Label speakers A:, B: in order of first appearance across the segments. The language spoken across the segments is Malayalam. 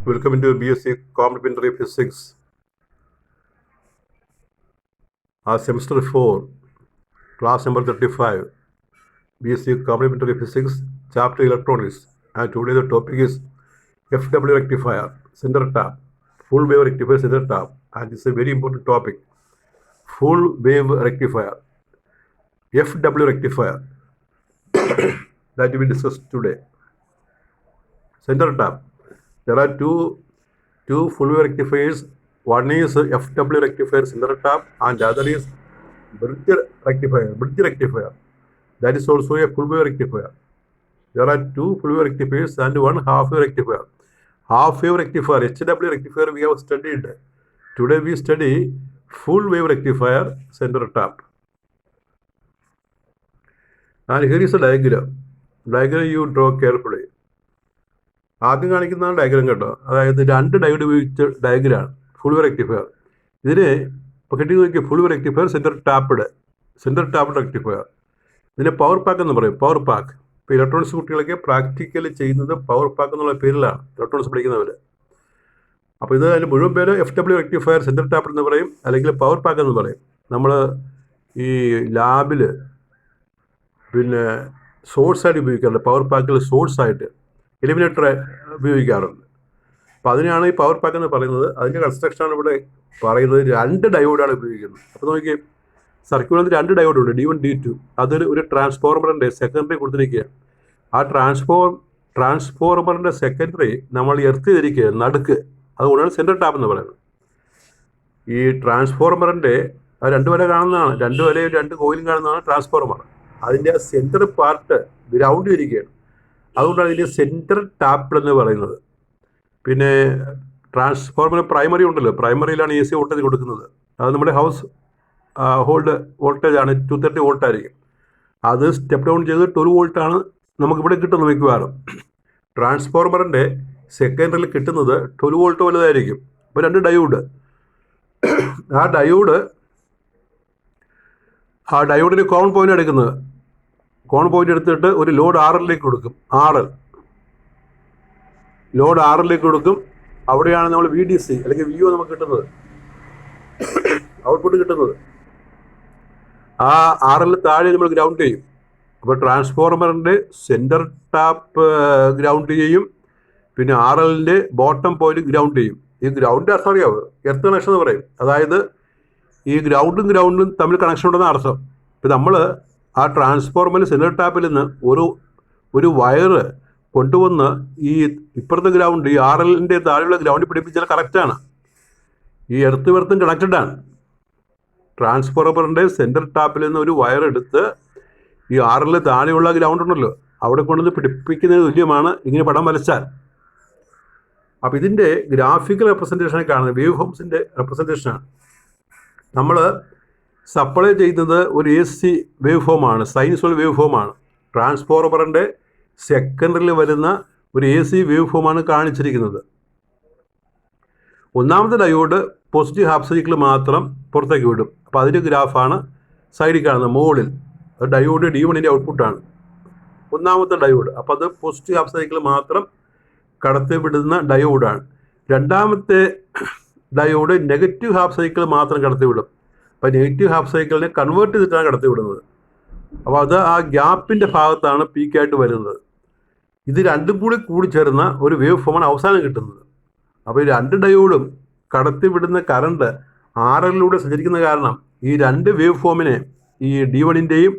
A: Welcome into BSc Complementary Physics, Semester 4, class number 35, BSc Complementary Physics, Chapter Electronics. And today the topic is FW rectifier, center tap, full wave rectifier, center tap. And this is a very important topic, full wave rectifier, FW rectifier, that we discussed today. Center tap. There are two full wave rectifiers. One is FW rectifier center tap and the other is bridge rectifier. That is also a full wave rectifier. There are two full wave rectifiers and one half wave rectifier. Half wave rectifier, HW rectifier we have studied. Today we study full wave rectifier center tap. And here is a diagram. Diagram you draw carefully. ആദ്യം കാണിക്കുന്നതാണ് ഡയഗ്രാം കേട്ടോ. അതായത് രണ്ട് ഡയോഡ് ഉപയോഗിച്ച ഡയഗ്രാം ഫുൾ വേവ് റെക്ടിഫയർ. ഇതിന് ഇപ്പോൾ കിട്ടി നോക്കിയ full wave rectifier center tapped rectifier. ഇതിന് പവർ പാക്ക് എന്ന് പറയും. പവർ പാക്ക് ഇപ്പോൾ ഇലക്ട്രോണിക്സ് കുട്ടികളൊക്കെ പ്രാക്ടിക്കലി ചെയ്യുന്നത് പവർ പാക്ക് എന്നുള്ള പേരിലാണ് ഇലക്ട്രോണിക്സ് പഠിക്കുന്നവർ. അപ്പോൾ ഇത് അതിന് മുഴുവൻ പേര് FW റെക്ടിഫയർ സെൻറ്റർ ടാപ്ഡ് എന്ന് പറയും, അല്ലെങ്കിൽ പവർ പാക്ക് എന്ന് പറയും. നമ്മൾ ഈ ലാബിൽ പിന്നെ സോഴ്സായിട്ട് ഉപയോഗിക്കാറുണ്ട്. പവർ പാക്കിൽ സോഴ്സായിട്ട് എലിമിനേറ്റർ ഉപയോഗിക്കാറുണ്ട്. അപ്പോൾ അതിനാണ് ഈ പവർ പാക്ക് എന്ന് പറയുന്നത്. അതിൻ്റെ കൺസ്ട്രക്ഷനാണ് ഇവിടെ പറയുന്നത്. രണ്ട് ഡയോഡാണ് ഉപയോഗിക്കുന്നത്. അപ്പോൾ നോക്കി സർക്യൂട്ടിൽ രണ്ട് ഡയോഡുണ്ട്, D1 D2. അതൊരു ഒരു ട്രാൻസ്ഫോർമറിൻ്റെ സെക്കൻഡറി കൊടുത്തിരിക്കുകയാണ്. ആ ട്രാൻസ്ഫോർമറിൻ്റെ സെക്കൻഡറി നമ്മൾ എർത്ത് ചെയ്തിരിക്കുക നടുക്ക്. അതുകൊണ്ടാണ് സെൻറ്റർ ടാപ്പ് എന്ന് പറയുന്നത്. ഈ ട്രാൻസ്ഫോർമറിൻ്റെ രണ്ട് വര കാണുന്നതാണ്, രണ്ട് വരയും രണ്ട് കോയിലും കാണുന്നതാണ് ട്രാൻസ്ഫോർമർ. അതിൻ്റെ സെൻറ്റർ പാർട്ട് ഗ്രൗണ്ട് ചെയ്തിരിക്കുകയാണ്. അതുകൊണ്ടാണ് ഇതിൻ്റെ സെൻറ്റർ ടാപ്പ് എന്ന് പറയുന്നത്. പിന്നെ ട്രാൻസ്ഫോർമർ പ്രൈമറി ഉണ്ടല്ലോ, പ്രൈമറിയിലാണ് AC വോൾട്ടേജ് കൊടുക്കുന്നത്. അത് നമ്മുടെ ഹൗസ് ഹോൾഡ് വോൾട്ടേജ് ആണ്, 230 വോൾട്ട് ആയിരിക്കും. അത് സ്റ്റെപ്പ് ഡൗൺ ചെയ്ത് 12 വോൾട്ടാണ് നമുക്കിവിടെ കിട്ടുന്നത് മിക്കവാറും. ട്രാൻസ്ഫോർമറിൻ്റെ സെക്കൻഡറിൽ കിട്ടുന്നത് 12 വോൾട്ട് വലുതായിരിക്കും. അപ്പോൾ രണ്ട് ഡയോഡ്, ആ ഡയോഡിന് കോമൺ പോയിന്റ് എടുക്കുന്നത്. കോൺ പോയിന്റ് എടുത്തിട്ട് ഒരു ലോഡ് RLലേക്ക് കൊടുക്കും. ലോഡ് RLലേക്ക് കൊടുക്കും. അവിടെയാണ് നമ്മൾ VDC അല്ലെങ്കിൽ VO നമുക്ക് കിട്ടുന്നത്, ഔട്ട്പുട്ട് കിട്ടുന്നത്. ആ RL താഴെ നമ്മൾ ഗ്രൗണ്ട് ചെയ്യും. അപ്പോൾ ട്രാൻസ്ഫോർമറിൻ്റെ സെൻറ്റർ ടാപ്പ് ഗ്രൗണ്ട് ചെയ്യും, പിന്നെ RLൻ്റെ ബോട്ടം പോയിന്റ് ഗ്രൗണ്ട് ചെയ്യും. ഈ ഗ്രൗണ്ട് അർത്ഥം അറിയാവോ? എർത്ത് കണക്ഷൻ എന്ന് പറയും. അതായത് ഈ ഗ്രൗണ്ടും തമ്മിൽ കണക്ഷൻ ഉണ്ടെന്ന് അർത്ഥം. ഇപ്പം നമ്മൾ ആ ട്രാൻസ്ഫോർമറിൽ സെൻറ്റർ ടാപ്പിൽ നിന്ന് ഒരു വയറ് കൊണ്ടുവന്ന് ഈ ഇപ്പുറത്തെ ഗ്രൗണ്ട്, ഈ RLൻ്റെ താഴെയുള്ള ഗ്രൗണ്ടിൽ പിടിപ്പിച്ചാൽ കറക്റ്റാണ്. ഈ എർത്തും കണക്റ്റഡാണ്. ട്രാൻസ്ഫോർമറിൻ്റെ സെൻറ്റർ ടാപ്പിൽ നിന്ന് ഒരു വയർ എടുത്ത് ഈ RL താഴെയുള്ള ഗ്രൗണ്ട് ഉണ്ടല്ലോ അവിടെ കൊണ്ടുവന്ന് പിടിപ്പിക്കുന്നതിന് തുല്യമാണ് ഇങ്ങനെ പടം വരച്ചാൽ. അപ്പോൾ ഇതിൻ്റെ ഗ്രാഫിക്കൽ റെപ്രസെൻറ്റേഷനെ കാണുന്നത് വേവ് ഫോംസിൻ്റെ റെപ്രസെൻറ്റേഷനാണ്. നമ്മൾ സപ്ലൈ ചെയ്യുന്നത് ഒരു AC വേവ് ഫോമാണ്, സൈനുസോയ്ഡൽ വേവ് ഫോമാണ്. ട്രാൻസ്ഫോർമറിൻ്റെ സെക്കൻഡറിൽ വരുന്ന ഒരു AC വേവ് ഫോമാണ് കാണിച്ചിരിക്കുന്നത്. ഒന്നാമത്തെ ഡയോഡ് പോസിറ്റീവ് ഹാഫ് സൈക്കിൾ മാത്രം പുറത്തേക്ക് വിടും. അപ്പോൾ അതിൻ്റെ ഗ്രാഫാണ് സൈഡിൽ കാണുന്നത് മുകളിൽ. ഡയോഡ് D1ൻ്റെ ഔട്ട്പുട്ടാണ് ഒന്നാമത്തെ ഡയോഡ്. അപ്പോൾ അത് പോസിറ്റീവ് ഹാഫ് സൈക്കിൾ മാത്രം കടത്തി വിടുന്ന ഡയോഡാണ്. രണ്ടാമത്തെ ഡയോഡ് നെഗറ്റീവ് ഹാഫ് സൈക്കിൾ മാത്രം കടത്തി വിടും. അപ്പോൾ നെഗറ്റീവ് ഹാഫ് സൈക്കിളിനെ കൺവേർട്ട് ചെയ്തിട്ടാണ് കടത്തി വിടുന്നത്. അപ്പോൾ അത് ആ ഗ്യാപ്പിൻ്റെ ഭാഗത്താണ് പീക്കായിട്ട് വരുന്നത്. ഇത് രണ്ടും കൂടി ചേർന്ന ഒരു വേവ് ഫോമാണ് അവസാനം കിട്ടുന്നത്. അപ്പോൾ ഈ രണ്ട് ഡയോഡും കടത്തി വിടുന്ന കറണ്ട് RLലൂടെ സഞ്ചരിക്കുന്ന കാരണം ഈ രണ്ട് വേവ് ഫോമിനെ, ഈ D1ൻ്റെയും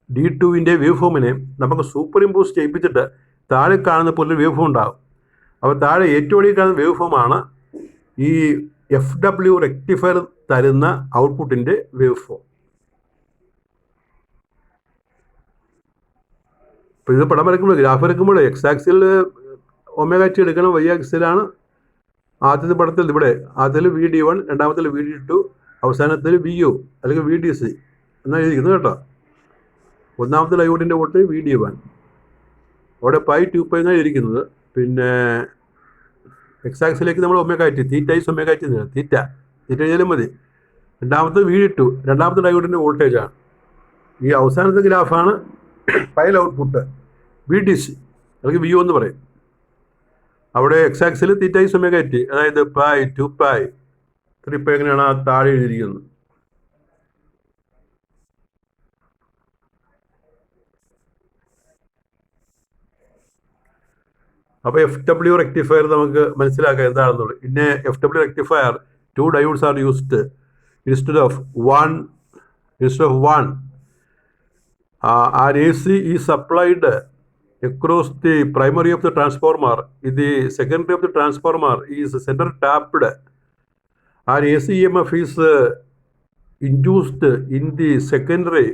A: D2ൻ്റെയും വേവ് ഫോമിനെ നമുക്ക് സൂപ്പർ ഇമ്പോസ് ചെയ്യിപ്പിച്ചിട്ട് താഴെ കാണുന്ന പോലെ വേവ് ഫോം ഉണ്ടാകും. അപ്പോൾ താഴെ ഏറ്റവും അടിയിൽ കാണുന്ന വേവ് ഫോമാണ് ഈ FW റെക്ടിഫയർ തരുന്ന ഔട്ട്പുട്ടിൻ്റെ വേവ് ഫോം. ഇപ്പോൾ ഇത് പടം വരയ്ക്കുമ്പോൾ, ഗ്രാഫ് വരയ്ക്കുമ്പോൾ X ആക്സിൽ ωt എടുക്കണം, Y ആക്സിലാണ് ആദ്യത്തെ പടത്തിൽ ഇവിടെ ആദ്യത്തിൽ VD1, രണ്ടാമത്തിൽ VD2, അവസാനത്തിൽ VO അല്ലെങ്കിൽ VDC എന്നാണ് എഴുതിയിരിക്കുന്നത് കേട്ടോ. ഒന്നാമത്തെ ഡയോഡിൻ്റെ വോട്ട് VD1, അവിടെ π2π എന്നാണ് ഇരിക്കുന്നത്. പിന്നെ X ആക്സിലേക്ക് നമ്മൾ ωt, θ എഴുതിയാലും മതി. രണ്ടാമത്തെ VD2, രണ്ടാമത്തെ ഡയോഡിൻ്റെ വോൾട്ടേജാണ്. ഈ അവസാനത്തെ ഗ്രാഫാണ് ഫൈനൽ ഔട്ട്പുട്ട് VDC അല്ലെങ്കിൽ VO എന്ന് പറയും. അവിടെ X axis theta is omega T, അതായത് പൈ 2π 3π എങ്ങനെയാണ് ആ താഴെ എഴുതിയിരിക്കുന്നത്. അപ്പോൾ FW റെക്ടിഫയർ നമുക്ക് മനസ്സിലാക്കാം എന്താണെന്നുള്ളത്. പിന്നെ FW rectifier 2 diodes are used instead of one. Our AC is supplied across the primary of the transformer. The secondary of the transformer is center tapped. Our AC EMF is induced in the secondary.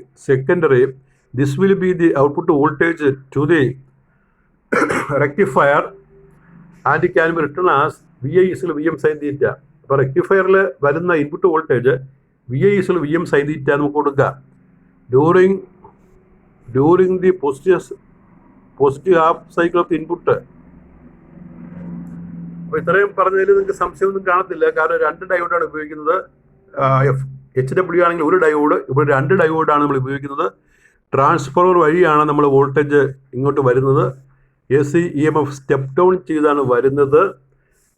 A: This will be the output voltage to the rectifier and it can be written as VI is VM sin theta. അപ്പോൾ റെക്ടിഫയറിൽ വരുന്ന input voltage VI is VM sin theta നമുക്ക് കൊടുക്കുക during the positive half cycle of the input. അപ്പോൾ ഇത്രയും പറഞ്ഞതിൽ നിങ്ങൾക്ക് സംശയമൊന്നും കാണത്തില്ല, കാരണം 2 ഡയോഡാണ് ഉപയോഗിക്കുന്നത്. HW ആണെങ്കിൽ 1 ഡയോഡ്, ഇവിടെ 2 ഡയോഡാണ് നമ്മൾ ഉപയോഗിക്കുന്നത്. ട്രാൻസ്ഫോർമർ വഴിയാണ് നമ്മൾ വോൾട്ടേജ് ഇങ്ങോട്ട് വരുന്നത്. AC EMF സ്റ്റെപ്പ് ഡൗൺ ചെയ്താണ് വരുന്നത്.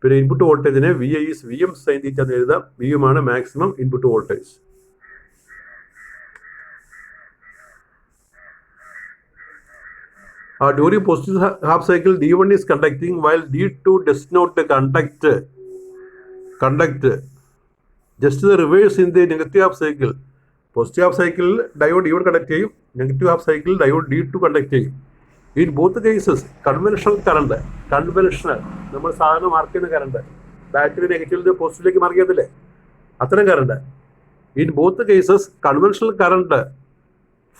A: പിന്നെ ഇൻപുട്ട് വോൾട്ടേജിനെ VI is VM sin theta എന്ന് എഴുതാം. VM ആണ് maximum input voltage. During positive half cycle, D1 is conducting while D2 does not conduct. Just the reverse in the negative half cycle. Positive half cycle diode D1 conduct ചെയ്യും, negative half cycle diode D2 conduct ചെയ്യും. In both cases, conventional നമ്മൾ സാധാരണ മാർക്ക് ചെയ്യുന്ന കറണ്ട്, ബാറ്ററി നെഗറ്റീവിൽ പോസിറ്റീവിലേക്ക് മാർക്ക് ചെയ്യത്തില്ലേ, അത്തരം current. In both cases, conventional current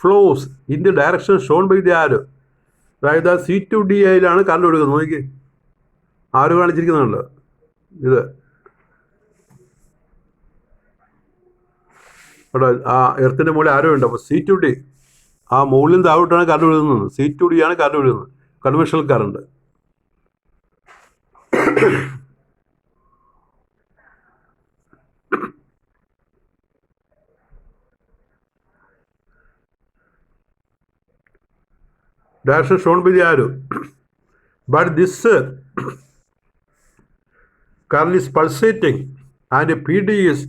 A: flows in the direction shown by the arrow. അതായത് C2D യിലാണ് കറണ്ട് ഒഴുകുന്നത്. നോക്കി ആരോ കാണിച്ചിരിക്കുന്നുണ്ടല്ലോ, ഇത് അവിടെ ആ എർത്തിൻ്റെ മുകളിൽ ആരോ ഉണ്ട്. അപ്പോൾ C2D ആ മുകളിൽ താഴോട്ടാണ് കറണ്ട് ഒഴുകുന്നത്. C2D ആണ് കറണ്ട് ഒഴുകുന്നത്, conventional current. Direction shown by the arrow. But this current is pulsating and PD is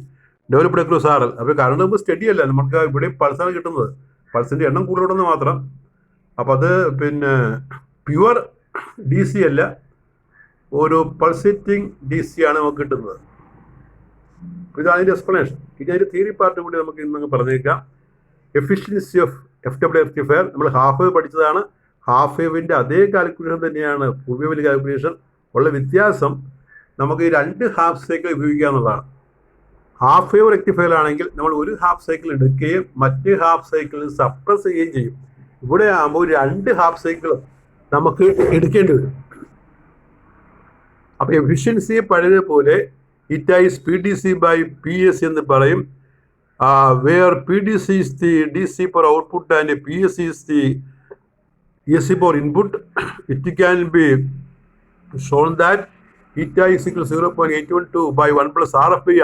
A: developed across RL. അപ്പോൾ കറണ്ട് നമുക്ക് സ്റ്റഡി അല്ല, നമുക്ക് ഇവിടെ പൾസാണ് കിട്ടുന്നത്. പൾസിൻ്റെ എണ്ണം കൂടുതലുണ്ടെന്ന് മാത്രം. അപ്പോൾ അത് പിന്നെ പ്യുവർ DC അല്ല, ഒരു പൾസേറ്റിംഗ് DC ആണ് നമുക്ക് കിട്ടുന്നത്. ഇതാണ് അതിൻ്റെ എക്സ്പ്ലനേഷൻ. ഇനി അതിൻ്റെ തിയറി പാർട്ട് കൂടി നമുക്ക് ഇന്ന് പറഞ്ഞേക്കാം. എഫിഷ്യൻസി ഓഫ് FW റെക്ടിഫയർ നമ്മൾ ഹാഫ് വേവ് പഠിച്ചതാണ്. ഹാഫ് വേവിൻ്റെ അതേ കാൽക്കുലേഷൻ തന്നെയാണ് ഫുൾ വേവിൻ്റെ കാൽക്കുലേഷൻ. ഉള്ള വ്യത്യാസം നമുക്ക് ഈ 2 ഹാഫ് സൈക്കിൾ ഉപയോഗിക്കുക എന്നുള്ളതാണ്. ഹാഫ് വേവ് റെക്ടിഫയർ ആണെങ്കിൽ നമ്മൾ ഒരു ഹാഫ് സൈക്കിൾ എടുക്കുകയും മറ്റേ ഹാഫ് സൈക്കിളിൽ സപ്രസ് ചെയ്യുകയും ചെയ്യും. ഇവിടെ ആകുമ്പോൾ 2 ഹാഫ് സൈക്കിളും നമുക്ക് എടുക്കേണ്ടി വരും. അപ്പോൾ എഫിഷ്യൻസിയെ പഴയതുപോലെ ഇറ്റായിസ് PDC by PS എന്ന് പറയും. Where PDC is the DC for output and PS is the AC for input, it can be shown that eta is equal to 0.812 by 1 plus RF by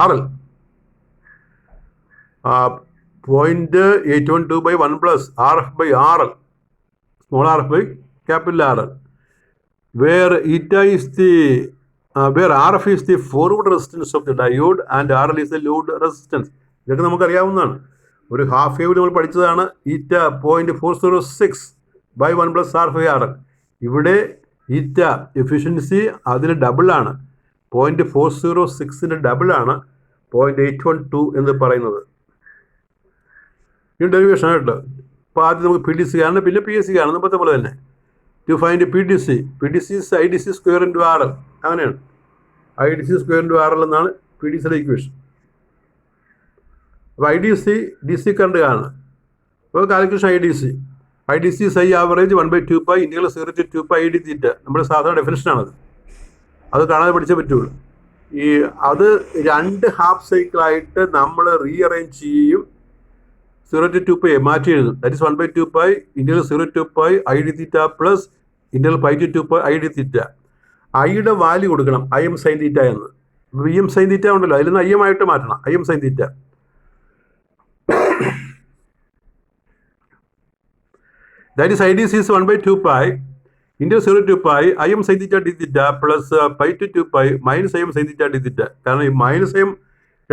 A: RL. 0.812 by 1 plus RF by RL, small RF by capital RL, where eta is the where RF is the forward resistance of the diode and RL is the load resistance. ഇതൊക്കെ നമുക്കറിയാവുന്നതാണ്. ഒരു ഹാഫ് വേവ് നമ്മൾ പഠിച്ചതാണ്. ഈറ്റ 0.406 by 1 plus RF by RL. ഇവിടെ ഈറ്റ എഫിഷ്യൻസി അതിന് ഡബിളാണ്, 0.406ൻ്റെ ഡബിളാണ് 0.812 എന്ന് പറയുന്നത്. ഈ ഡെറിവേഷൻ കേട്ടോ. അപ്പോൾ ആദ്യം നമുക്ക് PDC കാണണം, പിന്നെ PSC കാണണം, മുമ്പത്തെ പോലെ തന്നെ. To find PDC is IDC square into RL. അങ്ങനെയാണ്, IDC square into RL എന്നാണ് PDCയുടെ ഇക്വേഷൻ. അപ്പോൾ IDC DC കറണ്ട് കാണണം. അപ്പോൾ കാൽക്കുലേഷൻ IDC സൈ average 1/2π integral 0 to 2π ID theta നമ്മുടെ സാധാരണ ഡെഫിനിഷനാണത്. അത് കാണാതെ പഠിച്ചേ പറ്റുള്ളൂ. അത് 2 ഹാഫ് സൈക്കിളായിട്ട് നമ്മൾ റീഅറേഞ്ച് ചെയ്യും. 0 to 2π മാറ്റി എഴുതും. That is 1/2π integral 0 to 2π ID theta plus integral π to 2π ID theta. ഐയുടെ വാല്യൂ കൊടുക്കണം IM sin തീറ്റ എന്ന്. VM sin തീറ്റ ഉണ്ടല്ലോ, അതിൽ നിന്ന് IM ആയിട്ട് മാറ്റണം, IM sin തീറ്റ. That is IDC is 1/2π integral 0 to pi I M sine theta D theta plus pi to 2 pi minus I M sine theta D theta. കാരണം ഈ മൈനസ് ഐ എം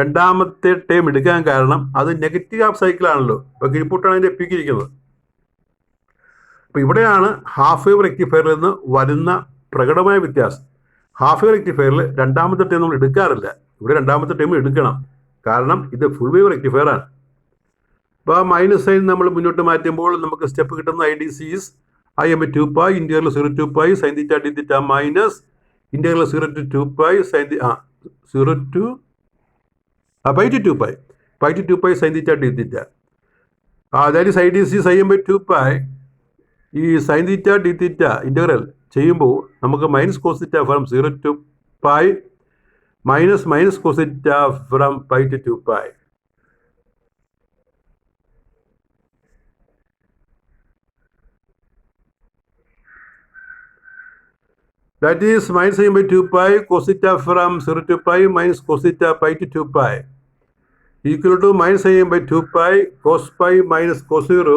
A: രണ്ടാമത്തെ ടേം എടുക്കാൻ കാരണം അത് നെഗറ്റീവ് ഹാഫ് സൈക്കിളാണല്ലോ. ഇപ്പോൾ കീഴ്പുട്ടാണ് അതിൻ്റെ എപ്പിക്കിരിക്കുന്നത്. അപ്പോൾ ഇവിടെയാണ് ഹാഫ് വേവ് റെക്ടിഫയറിൽ നിന്ന് വരുന്ന പ്രകടമായ വ്യത്യാസം. ഹാഫ് വേവ് റെക്ടിഫയറിൽ രണ്ടാമത്തെ ടേം നമ്മൾ എടുക്കാറില്ല. ഇവിടെ രണ്ടാമത്തെ ടേം എടുക്കണം, കാരണം ഇത് ഫുൾ വേവ് റെക്ടിഫയർ ആണ്. അപ്പോൾ മൈനസ് സൈൻ നമ്മൾ മുന്നോട്ട് മാറ്റുമ്പോൾ നമുക്ക് സ്റ്റെപ്പ് കിട്ടുന്ന I D C is I M 2 pi integral 0 to pi sine theta D theta minus integral 0 to 2 pi sine 0 to pi to 2 pi pi to 2 pi sine theta D theta. അതായത് I D C I M 2 pi ഈ sine theta D theta integral ചെയ്യുമ്പോൾ നമുക്ക് minus cos theta from 0 to pi minus cos theta from pi to 2 pi. That is minus im by 2 pi cos theta from 0 to pi minus cos theta pi to 2 pi equal to minus im by 2 pi cos pi minus cos 0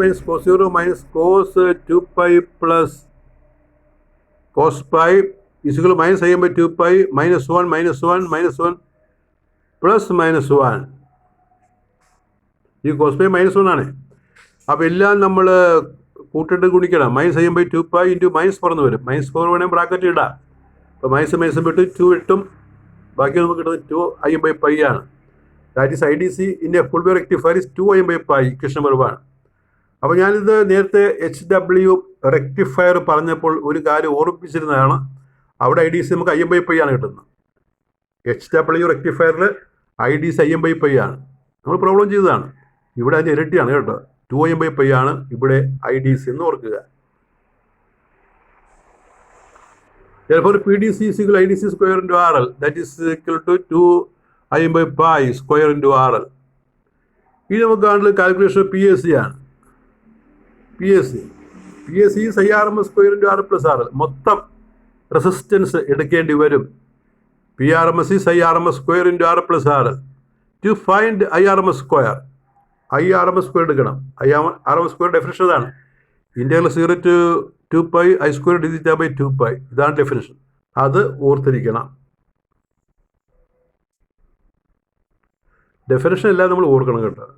A: minus cos 0 minus cos 2 pi plus cos pi is equal to minus im by 2 pi minus 1 minus 1 plus minus 1. ഈ cos pi minus 1 ആണ്. അപ്പോൾ എല്ലാം നമ്മൾ കൂട്ടിട്ട് ഗുണിക്കണം. Minus I M by 2 pi into -4 എന്ന് വരും. -4 വേണമെങ്കിൽ ബ്രാക്കറ്റ് ഇടാം. അപ്പോൾ മൈനസ് വിട്ട് 2 ഇട്ടും ബാക്കി നമുക്ക് കിട്ടുന്നത് 2 ഐ എം ബൈ പൈ ആണ്. That is I D C in a full wave rectifier is 2 I M by pi equation number 1. അപ്പോൾ ഞാനിത് നേരത്തെ HW റെക്ടിഫയർ പറഞ്ഞപ്പോൾ ഒരു കാര്യം ഓർമ്മിപ്പിച്ചിരുന്നതാണ്. അവിടെ ഐ ഡി സി നമുക്ക് ഐ എം ബൈ പൈ ആണ് കിട്ടുന്നത്. HW റെക്ടിഫയറിൽ I D C I M by pi ആണ്. നമ്മൾ പ്രോബ്ലം ചെയ്തതാണ്. ഇവിടെ അതിൻ്റെ ഇരട്ടിയാണ് കേട്ടോ. 2 ഐ എം ബൈ പൈ ആണ് ഇവിടെ ഐ ഡി സി എന്ന് ഓർക്കുക. Therefore, PDC is equal to IDC square into RL. That is equal to 2 I m by pi square into RL. ഇനി നമുക്ക് കാണുന്നത് കാൽക്കുലേഷൻ പി എസ് സി ആണ്. P S C IRMS square into R plus R L. മൊത്തം റെസിസ്റ്റൻസ് എടുക്കേണ്ടി വരും. PRMS is IRMS square into R plus R L. To find IRMS square എടുക്കണം. IRMS സ്ക്വയർ ഡെഫിനിഷൻ അതാണ്. Integral 0 to 2 pi I square D theta by 2 pi. ഇതാണ് ഡെഫിനിഷൻ. അത് ഓർത്തിരിക്കണം. ഡെഫിനിഷൻ എല്ലാം നമ്മൾ ഓർക്കണം കേട്ടോ.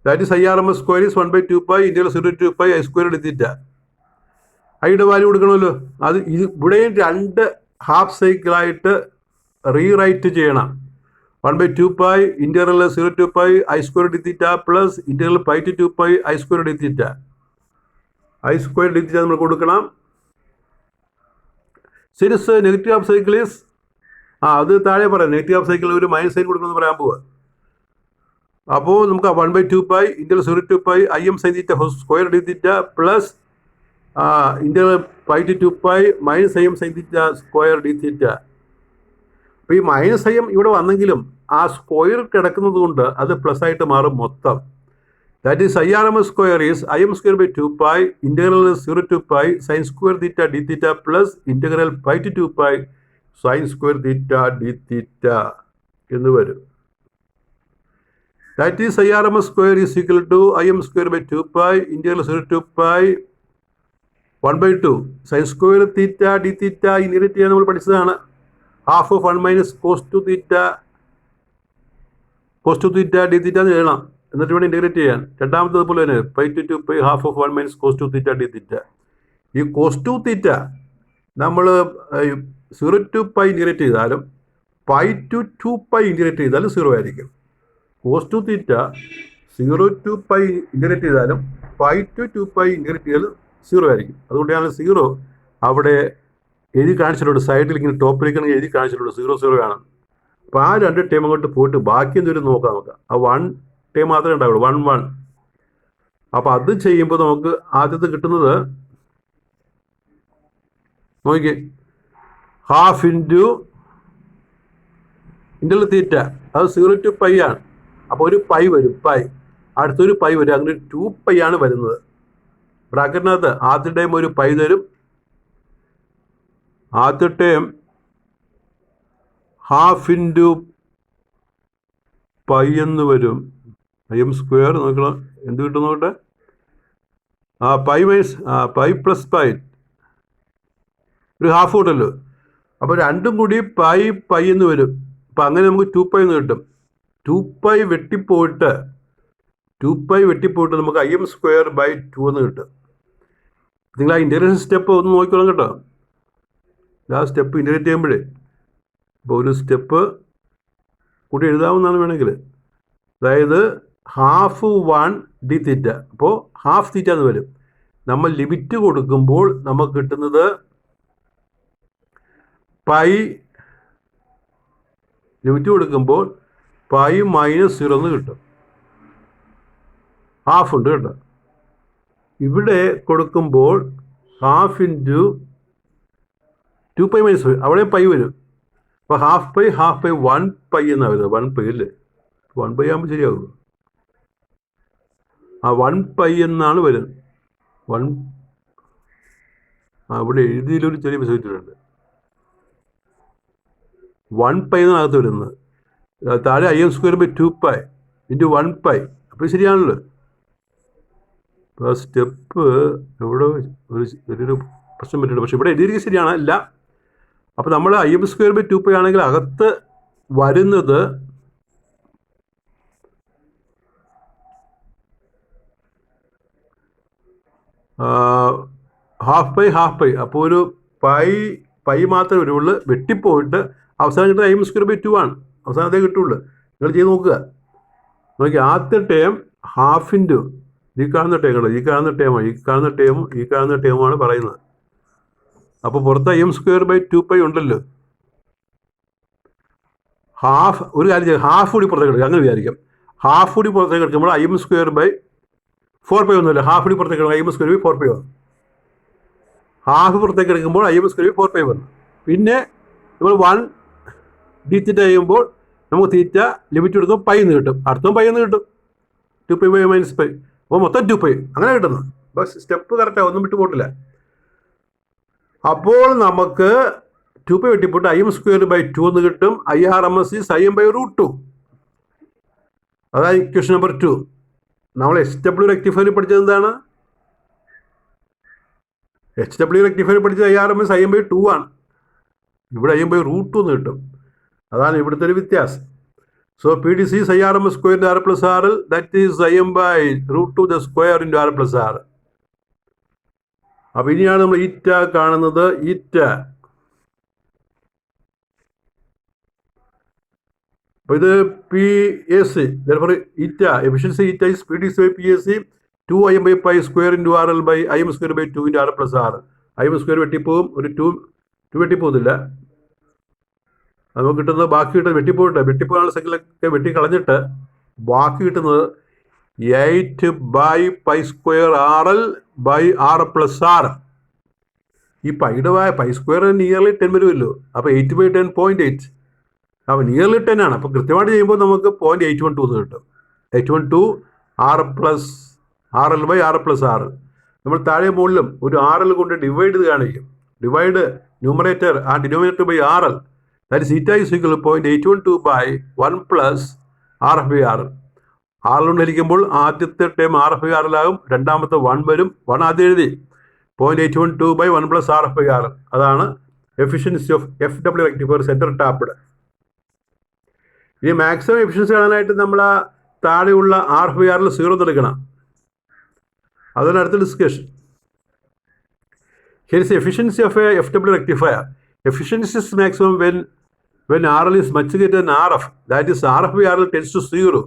A: That is IRMS square is 1 by 2 pi integral 0 to 2 pi I square D theta. ഐയുടെ വാല്യൂ കൊടുക്കണമല്ലോ. അത് ഇവിടെയും 2 ഹാഫ് സൈക്കിളായിട്ട് റീറൈറ്റ് ചെയ്യണം. 1 by 2 pi integral 0 to pi I square d theta plus integral pi to 2 pi I square d theta. I square d theta നമ്മൾ കൊടുക്കണം. Since negative half cycle is അത് താഴെ പറയാം. നെഗറ്റീവ് ഹാഫ് സൈക്കിൾ ഒരു മൈനസ് സൈൻ കൊടുക്കണമെന്ന് പറയാൻ പോവുക. അപ്പോൾ നമുക്ക് 1 by 2 pi integral 0 to pi I m sin theta square d theta plus integral pi to 2 pi minus I m sin theta square d theta. അപ്പോൾ ഈ മൈനസ് ഐ എം ഇവിടെ വന്നെങ്കിലും ആ സ്ക്വയർ കിടക്കുന്നത് കൊണ്ട് അത് പ്ലസ് ആയിട്ട് മാറും മൊത്തം. That is IRMS square is I M square by 2 pi integral 0 to pi sine square theta D theta plus integral pi to 2 pi sine square theta D theta എന്ന് വരും. That is IRMS square is equal to I M square by 2 pi integral 0 to pi 1 by 2 sine square theta D theta. Integrate ചെയ്യാൻ നമ്മൾ പഠിച്ചതാണ്. Half of 1 minus cos two theta D theta എന്ന് എഴുതണം. എന്നിട്ട് വേണം ഇൻറ്റഗ്രേറ്റ് ചെയ്യാൻ. രണ്ടാമത്തത് പോലെ തന്നെ pi to 2 pi half of 1 minus cos two theta D theta. ഈ കോസ് ടു തീറ്റ നമ്മൾ 0 ടു പൈ ഇൻറ്റഗ്രേറ്റ് ചെയ്താലും പൈ ടു 2 പൈ ഇൻറ്റഗ്രേറ്റ് ചെയ്താലും 0 ആയിരിക്കും. Cos two theta 0 to pi integrate ചെയ്താലും പൈ ടു 2 പൈ ഇൻറ്റഗ്രേറ്റ് ചെയ്താലും 0 ആയിരിക്കും. അതുകൊണ്ടാണ് 0 അവിടെ എഴുതി കാണിച്ചിട്ടുണ്ട്. സൈഡിൽ ഇങ്ങനെ ടോപ്പിലേക്കാണെങ്കിൽ എഴുതി കാണിച്ചിട്ടുണ്ട് 0 ആണ്. അപ്പോൾ ആ 2 ടൈം അങ്ങോട്ട് പോയിട്ട് ബാക്കി എന്തെങ്കിലും നോക്കാം നമുക്ക്. ആ 1 ടൈം മാത്രമേ ഉണ്ടാവുള്ളൂ, 1. അപ്പോൾ അത് ചെയ്യുമ്പോൾ നമുക്ക് ആദ്യത്തെ കിട്ടുന്നത് നോക്കിക്കേ, ഹാഫ് ഇൻറ്റു ഇൻറ്റഗ്രൽ തീറ്റ അത് 0 ടു പൈ ആണ്. അപ്പോൾ ഒരു പൈ വരും, അടുത്തൊരു പൈ വരും. അങ്ങനെ 2 പൈ ആണ് വരുന്നത്. ബ്രാക്കറ്റിനകത്ത് ആദ്യ ടൈം ഒരു പൈ തരും. ആദ്യ ടേം ഹാഫ് ഇൻറ്റു പൈ എന്ന് വരും. ഐ എം സ്ക്വയർ നോക്കണം എന്ത് കിട്ടും നോക്കട്ടെ. പൈ പ്ലസ് പൈ ഒരു ഹാഫ് കൂട്ടല്ലോ. അപ്പോൾ രണ്ടും കൂടി പൈ എന്ന് വരും. അപ്പം അങ്ങനെ നമുക്ക് 2π എന്ന് കിട്ടും. 2π വെട്ടിപ്പോയിട്ട് നമുക്ക് im²/2 എന്ന് കിട്ടും. നിങ്ങൾ ആ ഇൻ്റഗ്രേഷൻ സ്റ്റെപ്പ് ഒന്ന് നോക്കിക്കോളാം കേട്ടോ. ആ സ്റ്റെപ്പ് ഇൻ്റഗ്രേറ്റ് ചെയ്യുമ്പോഴേ ഇപ്പോൾ ഒരു സ്റ്റെപ്പ് കൂടി എഴുതാവുന്നതാണ് വേണമെങ്കിൽ. അതായത് ½ അപ്പോൾ ഹാഫ് തീറ്റ എന്ന് വരും. നമ്മൾ ലിമിറ്റ് കൊടുക്കുമ്പോൾ നമുക്ക് കിട്ടുന്നത് ലിമിറ്റ് കൊടുക്കുമ്പോൾ π-0 എന്ന് കിട്ടും. ഹാഫ് ഉണ്ട് കേട്ടോ. ഇവിടെ കൊടുക്കുമ്പോൾ ½ × 2π - 5 അവിടെ പൈ വരും. അപ്പോൾ ½ π 1π എന്നാണ് വരുന്നത്. 1π അല്ലേ? 1π ആകുമ്പോൾ ശരിയാകും. 1π എന്നാണ് വരുന്നത്. ഇവിടെ എഴുതിയിലൊരു ചെറിയ മിസ്റ്റേക്ക് 1π എന്നകത്ത് വരുന്നത്. താഴെ im²/2π × 1π. അപ്പോൾ ശരിയാണല്ലോ. അപ്പോൾ സ്റ്റെപ്പ് എവിടെ ഒരു പ്രശ്നം പറ്റിയിട്ടുണ്ട്. പക്ഷെ ഇവിടെ എഴുതിയിരിക്കുന്നത് ശരിയാണ് അല്ല. അപ്പോൾ നമ്മൾ im²/2π ആണെങ്കിൽ അകത്ത് വരുന്നത് ½ π. അപ്പോൾ ഒരു പൈ മാത്രമേ വരുള്ളൂ. വെട്ടിപ്പോയിട്ട് അവസാനം കിട്ടുന്നത് im²/2 ആണ്. അവസാനത്തേ കിട്ടുള്ളൂ. നിങ്ങൾ ചെയ്ത് നോക്കുക. ആദ്യത്തെ ടേം ½ ഈ കാണുന്ന ടേമാണ് പറയുന്നത്. അപ്പോൾ പുറത്ത് im²/2π ഉണ്ടല്ലോ. ഒരു കാര്യം ചെയ്യാം, ഹാഫ് കൂടി പുറത്തേക്ക് എടുക്കുക. അങ്ങനെ വിചാരിക്കാം. ഹാഫ് കൂടി പുറത്തേക്ക് എടുക്കുമ്പോൾ im²/4π ഒന്നുമില്ല. ഹാഫ് കൂടി പുറത്തേക്ക് എടുക്കുക im²/4π വന്നു. ഹാഫ് പുറത്തേക്ക് എടുക്കുമ്പോൾ im²/4π വന്നു. പിന്നെ നമ്മൾ 1 dθ ചെയ്യുമ്പോൾ നമുക്ക് തീറ്റ ലിമിറ്റ് കൊടുക്കും π എന്ന് കിട്ടും. അടുത്തും π എന്ന് കിട്ടും. 2π - π. അപ്പോൾ മൊത്തം 2π അങ്ങനെ കിട്ടുന്നു. അപ്പോൾ സ്റ്റെപ്പ് കറക്റ്റാണ്, ഒന്നും വിട്ടു പോട്ടില്ല. അപ്പോൾ നമുക്ക് 2π വെട്ടിപ്പോട്ട് im²/2 എന്ന് കിട്ടും. IRMS is im/√2. അതാണ് ഇക്വേഷൻ നമ്പർ 2. നമ്മൾ HW റെക്ടിഫയർ പഠിച്ചത് എന്താണ്? HW റെക്ടിഫയർ പഠിച്ചത് IRMS im/2 ആണ്. ഇവിടെ im/√2 എന്ന് കിട്ടും. അതാണ് ഇവിടുത്തെ ഒരു വ്യത്യാസം. So PDC is IRMS square into R plus RL, that is im/√2 the square into R plus R. അപ്പോൾ ഇനിയാണ് നമ്മൾ ഈറ്റ കാണുന്നത്. ഈറ്റ അപ്പോൾ ഇത് PAC. therefore ഈറ്റ എഫിഷ്യൻസി ഈറ്റ is PDC/PAC 2im/π² into RL/im²/2 into R plus R. im² വെട്ടിപ്പോവും. ഒരു 2 വെട്ടിപ്പോകുന്നില്ല. നമുക്ക് കിട്ടുന്നത് ബാക്കി കിട്ടുന്നത് വെട്ടിപ്പോകാനുള്ള സെക്കൻഡിലൊക്കെ വെട്ടിക്കളഞ്ഞിട്ട് ബാക്കി കിട്ടുന്നത് 8/π² RL/R plus R. ഈ π² നിയർലി 10 വരുമല്ലോ. അപ്പോൾ 8/10 0.8. അപ്പോൾ നിയർലി 10 ആണ്. അപ്പോൾ കൃത്യമായിട്ട് ചെയ്യുമ്പോൾ നമുക്ക് 0.812 എന്ന് കിട്ടും. 812 RL/R plus R. നമ്മൾ താഴെ മുകളിലും ഒരു RL കൊണ്ട് ഡിവൈഡ് ചെയ്ത് കാണിക്കും. ഡിവൈഡ് ന്യൂമറേറ്റർ ആ denominator by RL. That is theta is equal to 0.812/1 plus RF/R. R കൊണ്ട് ഹരിക്കുമ്പോൾ ആദ്യത്തെ ടേം RF/R ആകും. രണ്ടാമത്തെ 1 വരും. 1 ആദ്യം എഴുതി. 0.812/1 plus RF/R. അതാണ് efficiency of FW rectifier center tapped. ഇനി മാക്സിമം എഫിഷ്യൻസി കാണാനായിട്ട് നമ്മൾ ആ താഴെയുള്ള RF/R 0 എടുക്കണം. അതാണ് അടുത്ത discussion. Here is the efficiency of a FW rectifier. Efficiency is maximum when RL is much greater than RF. That is RF/RL tends to 0.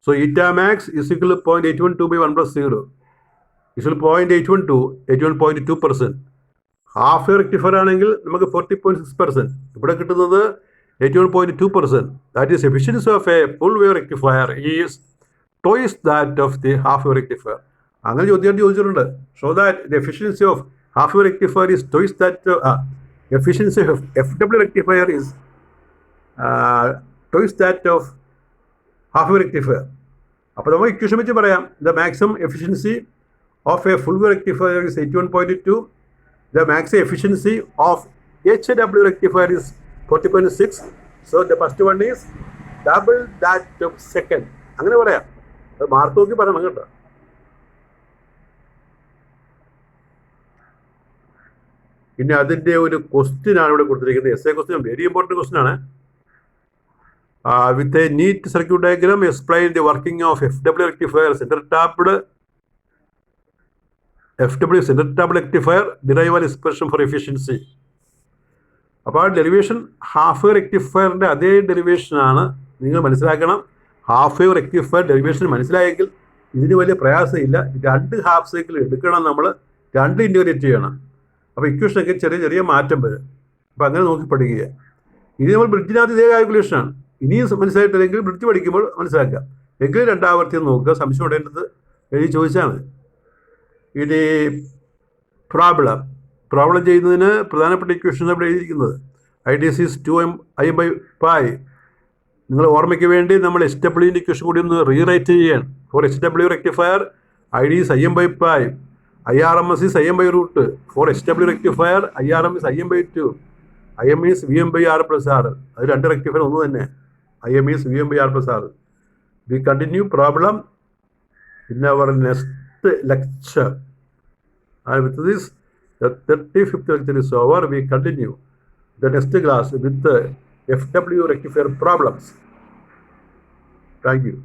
A: So eta max is equal to 0.812/1 plus 0. Is equal to 0.812, 81.2%. Half rectifier ആണെങ്കിൽ നമുക്ക് 40.6%. ഇവിടെ കിട്ടുന്നത് 81.2%. That is efficiency of a full wave rectifier is twice that of the half wave rectifier. അങ്ങനെ ചോദിച്ചിട്ടുണ്ട്. So that the efficiency of half wave rectifier is twice that efficiency of FW rectifier is twice that of half wave rectifier. അപ്പോൾ നമുക്ക് ഇക്വേഷൻ വെച്ച് പറയാം. The maximum efficiency of a full wave rectifier is 81.2. The maximum efficiency of HW rectifier is 40.6. So the first one is double that of second. അങ്ങനെ പറയാം. അത് മാർക്ക് നോക്കി പറയണം കേട്ടോ. ഇനി അതിൻ്റെ ഒരു ക്വസ്റ്റ്യനാണ് ഇവിടെ കൊടുത്തിരിക്കുന്നത്. As a question, very important question ആണ്. With a neat circuit diagram explain the working of FW rectifier, center tapped FW center tapped rectifier, derive an expression for efficiency. അപ്പോൾ ആ ഡെറിവേഷൻ ഹാഫ് വേവ് റെക്ടിഫയറിൻ്റെ അതേ ഡെറിവേഷനാണ്. നിങ്ങൾ മനസ്സിലാക്കണം, ഹാഫ് വേവ് റെക്ടിഫയർ ഡെറിവേഷൻ മനസ്സിലായെങ്കിൽ ഇതിന് വലിയ പ്രയാസമില്ല. 2 ഹാഫ് സൈക്കിൾ എടുക്കണം, നമ്മൾ 2 ഇൻറ്റഗ്രേറ്റ് ചെയ്യണം. അപ്പോൾ ഇക്വേഷനൊക്കെ ചെറിയ ചെറിയ മാറ്റം വരും. അപ്പോൾ അങ്ങനെ നോക്കി പഠിക്കുക. ഇനി നമ്മൾ ബ്രിഡ്ജിനകത്ത് ഇതേ കാൽക്കുലേഷനാണ്. ഇനിയും മനസ്സിലായിട്ടില്ലെങ്കിൽ ബ്രിഡ്ജ് പഠിക്കുമ്പോൾ മനസ്സിലാക്കുക. എങ്കിലും 2 ആവർത്തി നോക്കുക, സംശയം ഉടേണ്ടത് എഴുതി ചോദിച്ചാൽ മതി. ഇനി പ്രോബ്ലം ചെയ്യുന്നതിന് പ്രധാനപ്പെട്ട ഇക്വേഷൻ ഇവിടെ എഴുതിയിരിക്കുന്നത് IDC is 2m/π. നിങ്ങൾ ഓർമ്മയ്ക്ക് വേണ്ടി നമ്മൾ SWൻ്റെ ഇക്വേഷൻ കൂടി ഒന്ന് റീറൈറ്റ് ചെയ്യണം. For SW rectifier ID is Im/π, IRMS is Im/√. For SW rectifier IRM is Im/2, IM is Vm/R plus R. അത് 2 റെക്ടിഫയർ ഒന്ന് തന്നെ. IM is Vm/R plus R. We continue problem in our next lecture. And with this, the 35th lecture is over. We continue the next class with the FW rectifier problems. Thank you.